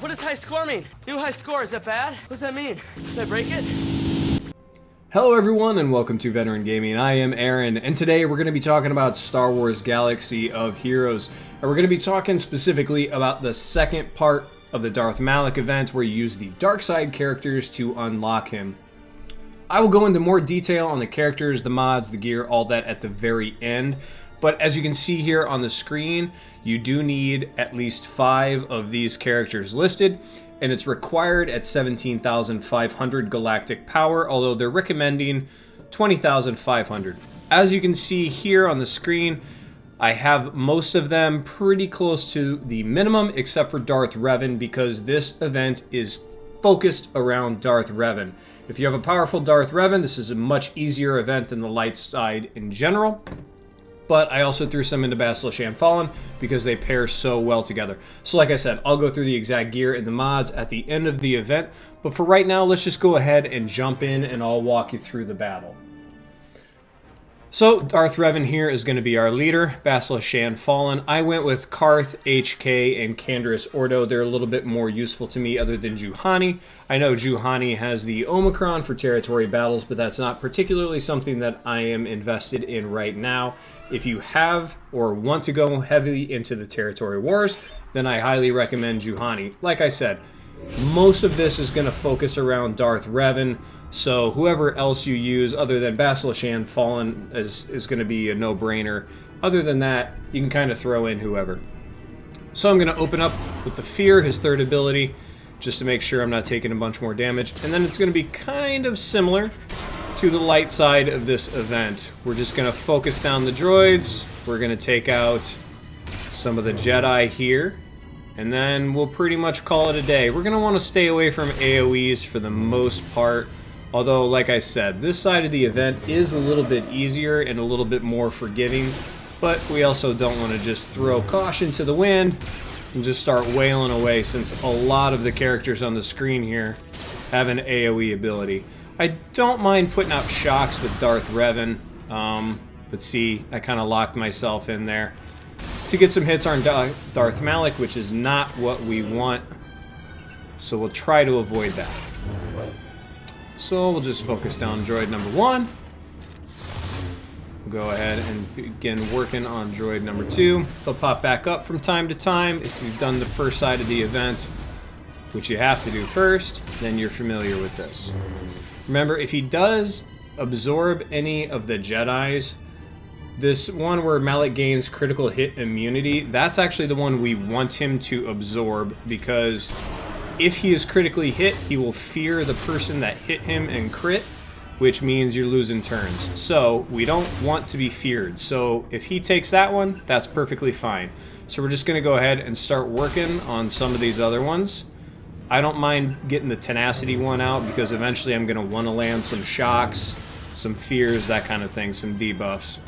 What does high score mean? New high score, is that bad? What does that mean? Should I break it? Hello everyone and welcome to Veteran Gaming. I am Aaron and today we're going to be talking about Star Wars Galaxy of Heroes. And we're going to be talking specifically about the second part of the Darth Malak event where you use the dark side characters to unlock him. I will go into more detail on the characters, the mods, the gear, all that at the very end. But as you can see here on the screen, you do need at least 5 of these characters listed, and it's required at 17,500 galactic power, although they're recommending 20,500. As you can see here on the screen, I have most of them pretty close to the minimum, except for Darth Revan, because this event is focused around Darth Revan. If you have a powerful Darth Revan, this is a much easier event than the light side in general. But I also threw some into Bastila Fallen because they pair so well together. So like I said, I'll go through the exact gear and the mods at the end of the event. But for right now, let's just go ahead and jump in and I'll walk you through the battle. So Darth Revan here is going to be our leader, Bastila Fallen. I went with Karth, HK, and Canderous Ordo. They're a little bit more useful to me other than Juhani. I know Juhani has the Omicron for territory battles, but that's not particularly something that I am invested in right now. If you have or want to go heavily into the territory wars, then I highly recommend Juhani. Like I said, most of this is going to focus around Darth Revan, so whoever else you use other than Bastila Fallen is going to be a no-brainer. Other than that, you can kind of throw in whoever. So I'm going to open up with the Fear, his third ability, just to make sure I'm not taking a bunch more damage. And then it's going to be kind of similar to the light side of this event. We're just going to focus down the droids. We're going to take out some of the Jedi here. And then we'll pretty much call it a day. We're going to want to stay away from AoEs for the most part. Although, like I said, this side of the event is a little bit easier and a little bit more forgiving. But we also don't want to just throw caution to the wind and just start wailing away, since a lot of the characters on the screen here have an AoE ability. I don't mind putting out shocks with Darth Revan, but see, I kind of locked myself in there to get some hits on Darth Malak, which is not what we want, so we'll try to avoid that. So we'll just focus down droid number 1. We'll go ahead and begin working on droid number 2. They'll pop back up from time to time if you've done the first side of the event, which you have to do first, then you're familiar with this. Remember, if he does absorb any of the Jedis, this one where Malak gains critical hit immunity, that's actually the one we want him to absorb, because if he is critically hit, he will fear the person that hit him and crit, which means you're losing turns. So we don't want to be feared. So if he takes that one, that's perfectly fine. So we're just going to go ahead and start working on some of these other ones. I don't mind getting the tenacity one out because eventually I'm going to want to land some shocks, some fears, that kind of thing, some debuffs.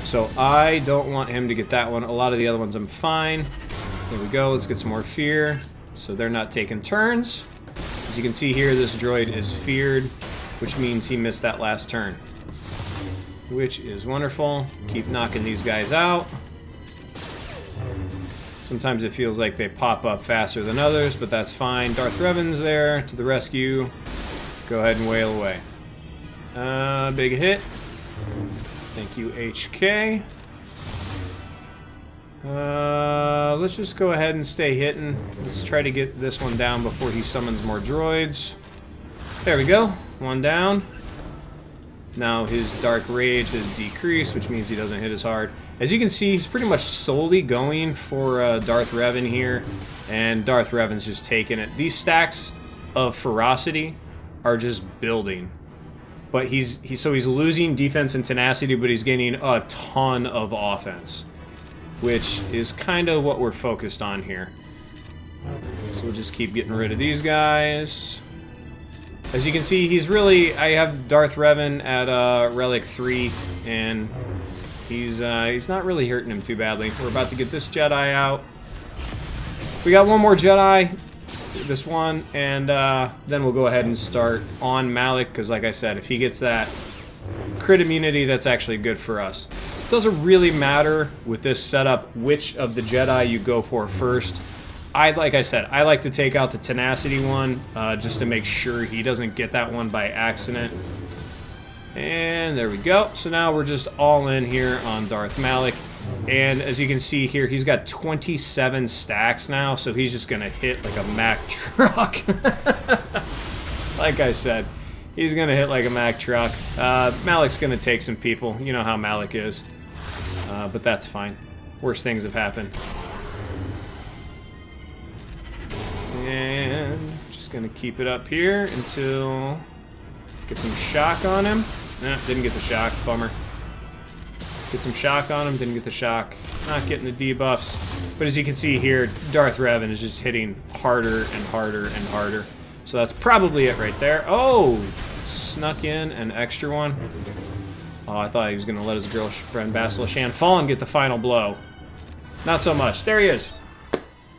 So I don't want him to get that one. A lot of the other ones I'm fine. There we go. Let's get some more fear. So they're not taking turns. As you can see here, this droid is feared, which means he missed that last turn, which is wonderful. Keep knocking these guys out. Sometimes it feels like they pop up faster than others, but that's fine. Darth Revan's there to the rescue. Go ahead and wail away. Big hit. Thank you, HK. Let's just go ahead and stay hitting. Let's try to get this one down before he summons more droids. There we go. One down. Now his Dark Rage has decreased, which means he doesn't hit as hard. As you can see, he's pretty much solely going for Darth Revan here, and Darth Revan's just taking it. These stacks of ferocity are just building. But he's losing defense and tenacity, but he's gaining a ton of offense, which is kind of what we're focused on here. So we'll just keep getting rid of these guys. As you can see, I have Darth Revan at Relic 3, and he's not really hurting him too badly. We're about to get this Jedi out. We got one more Jedi, this one, and then we'll go ahead and start on Malak, because like I said, if he gets that crit immunity, that's actually good for us. It doesn't really matter with this setup which of the Jedi you go for first. like I said, I like to take out the tenacity one just to make sure he doesn't get that one by accident. And there we go. So now we're just all in here on Darth Malak. And as you can see here, he's got 27 stacks now, so he's just gonna hit like a Mack truck. Like I said, he's gonna hit like a Mack truck. Malak's gonna take some people. You know how Malak is. But that's fine. Worse things have happened. And just gonna keep it up here until get some shock on him. Nah, didn't get the shock. Bummer. Get some shock on him. Didn't get the shock. Not getting the debuffs. But as you can see here, Darth Revan is just hitting harder and harder and harder. So that's probably it right there. Oh! Snuck in an extra one. Oh, I thought he was going to let his girlfriend Bastila fall and get the final blow. Not so much. There he is.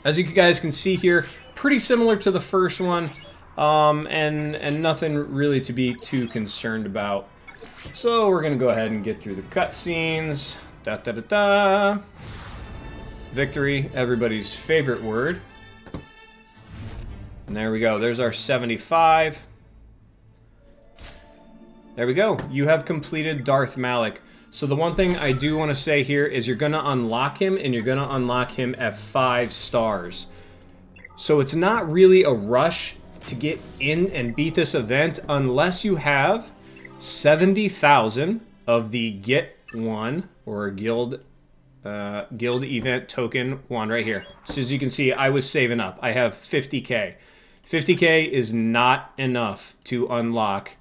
As you guys can see here, pretty similar to the first one. And nothing really to be too concerned about. So we're gonna go ahead and get through the cutscenes. Da da da da. Victory, everybody's favorite word. And there we go. There's our 75. There we go. You have completed Darth Malak. So the one thing I do want to say here is you're gonna unlock him, and you're gonna unlock him at 5 stars. So it's not really a rush to get in and beat this event unless you have 70,000 of the Get One or Guild Event Token one right here. So as you can see, I was saving up. I have 50k. 50k is not enough to unlock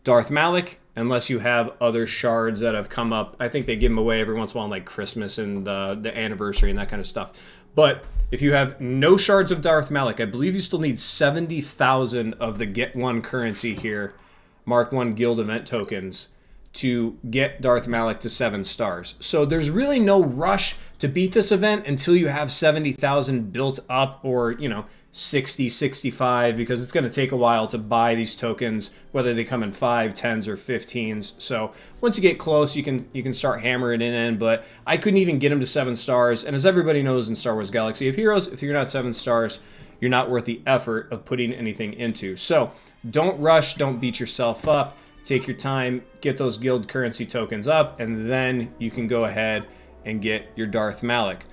Darth Malak unless you have other shards that have come up. I think they give them away every once in a while on like Christmas and the anniversary and that kind of stuff. But if you have no shards of Darth Malak, I believe you still need 70,000 of the Get One currency here, Mark 1 Guild Event tokens, to get Darth Malak to 7 stars. So there's really no rush to beat this event until you have 70,000 built up, or, you know, 60, 65, because it's going to take a while to buy these tokens, whether they come in 5, 10s, or 15s. So once you get close, you can start hammering it in, but I couldn't even get them to 7 stars. And as everybody knows in Star Wars Galaxy of Heroes, if you're not 7 stars, you're not worth the effort of putting anything into. So don't rush, don't beat yourself up. Take your time, get those guild currency tokens up, and then you can go ahead and get your Darth Malak.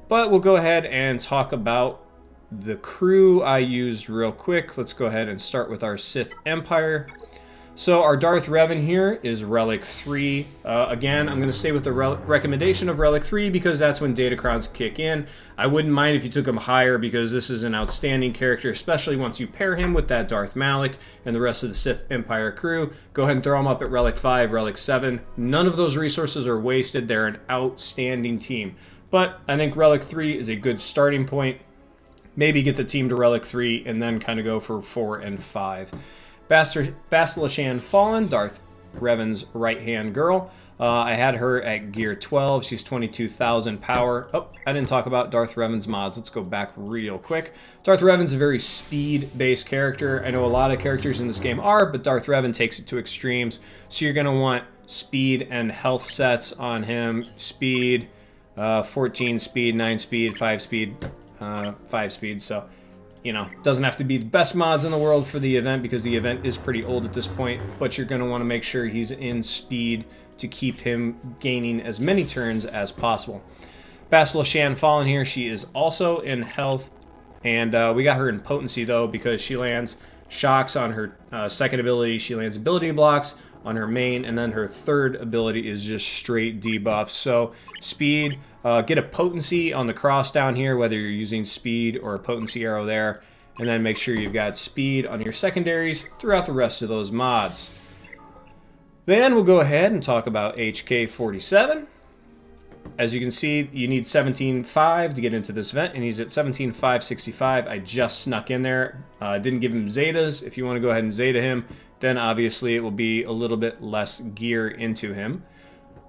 But we'll go ahead and talk about the crew I used real quick. Let's go ahead and start with our Sith Empire. So our Darth Revan here is Relic 3. Again, I'm going to stay with the recommendation of Relic 3 because that's when Datacrons kick in. I wouldn't mind if you took him higher because this is an outstanding character, especially once you pair him with that Darth Malak and the rest of the Sith Empire crew. Go ahead and throw him up at Relic 5, Relic 7. None of those resources are wasted. They're an outstanding team. But I think Relic 3 is a good starting point. Maybe get the team to Relic 3 and then kind of go for 4 and 5. Bastila Fallen, Darth Revan's right-hand girl. I had her at gear 12. She's 22,000 power. Oh, I didn't talk about Darth Revan's mods. Let's go back real quick. Darth Revan's a very speed-based character. I know a lot of characters in this game are, but Darth Revan takes it to extremes. So you're going to want speed and health sets on him. Speed, 14 speed, 9 speed, 5 speed, 5 speed. So, you know, doesn't have to be the best mods in the world for the event because the event is pretty old at this point, but you're going to want to make sure he's in speed to keep him gaining as many turns as possible. Bastila Fallen here, she is also in health, and we got her in potency though because she lands shocks on her second ability, she lands ability blocks on her main, and then her third ability is just straight debuffs. So speed, get a potency on the cross down here, whether you're using speed or a potency arrow there, and then make sure you've got speed on your secondaries throughout the rest of those mods. Then we'll go ahead and talk about HK47. As you can see, you need 17.5 to get into this event, and he's at 17.565. I just snuck in there. Didn't give him Zetas. If you want to go ahead and Zeta him, then obviously it will be a little bit less gear into him.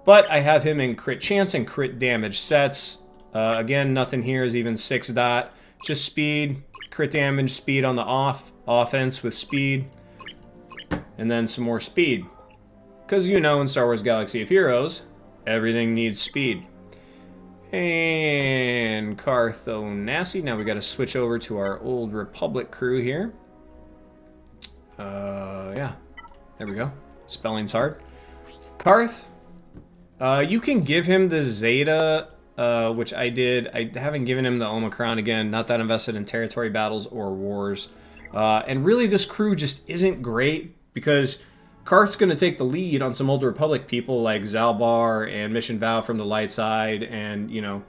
But I have him in crit chance and crit damage sets. Again, nothing here is even 6 dot. Just speed, crit damage, speed on the offense with speed, and then some more speed. Because you know in Star Wars Galaxy of Heroes, everything needs speed. And Carthonasi. Now we got to switch over to our old Republic crew here. Yeah. There we go. Spelling's hard. Carth. You can give him the Zeta, which I did. I haven't given him the Omicron again. Not that invested in territory battles or wars. And really, this crew just isn't great because Karth's going to take the lead on some Old Republic people like Zalbar and Mission Vow from the light side, and, you know,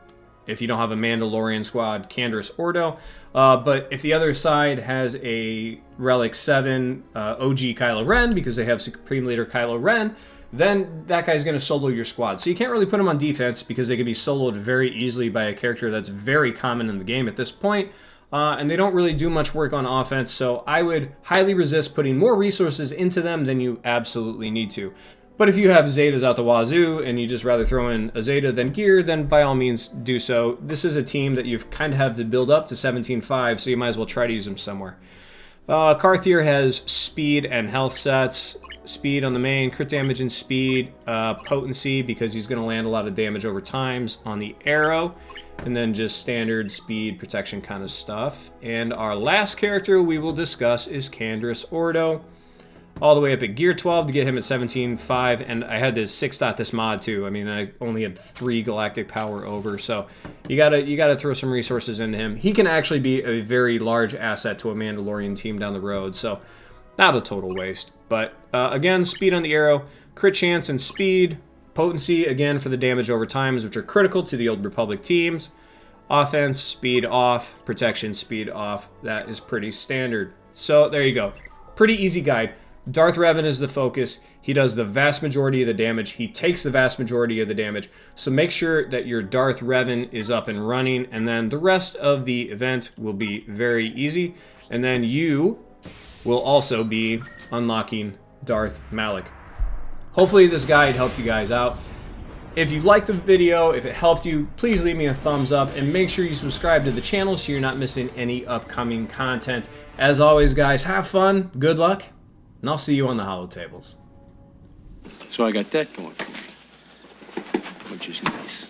if you don't have a Mandalorian squad, Canderous Ordo. But if the other side has a Relic 7 OG Kylo Ren, because they have Supreme Leader Kylo Ren, then that guy's going to solo your squad. So you can't really put him on defense because they can be soloed very easily by a character that's very common in the game at this point. And they don't really do much work on offense, so I would highly resist putting more resources into them than you absolutely need to. But if you have Zetas out the wazoo and you just rather throw in a Zeta than gear, then by all means do so. This is a team that you've kind of have to build up to 17.5, so you might as well try to use them somewhere. Carthier has speed and health sets. Speed on the main, crit damage and speed, potency because he's going to land a lot of damage over times on the arrow, and then just standard speed protection kind of stuff. And our last character we will discuss is Canderous Ordo, all the way up at gear 12 to get him at 17.5, and I had to 6-dot this mod too. I mean, I only had 3 galactic power over, so you gotta throw some resources into him. He can actually be a very large asset to a Mandalorian team down the road, so not a total waste. But again, speed on the arrow, crit chance and speed, potency again for the damage over times, which are critical to the Old Republic teams. Offense, speed off, protection, speed off. That is pretty standard. So there you go. Pretty easy guide. Darth Revan is the focus. He does the vast majority of the damage. He takes the vast majority of the damage. So make sure that your Darth Revan is up and running, and then the rest of the event will be very easy. And then you will also be unlocking Darth Malak. Hopefully this guide helped you guys out. If you liked the video, if it helped you, please leave me a thumbs up and make sure you subscribe to the channel so you're not missing any upcoming content. As always, guys, have fun, good luck, and I'll see you on the holotables. So I got that going for me, which is nice.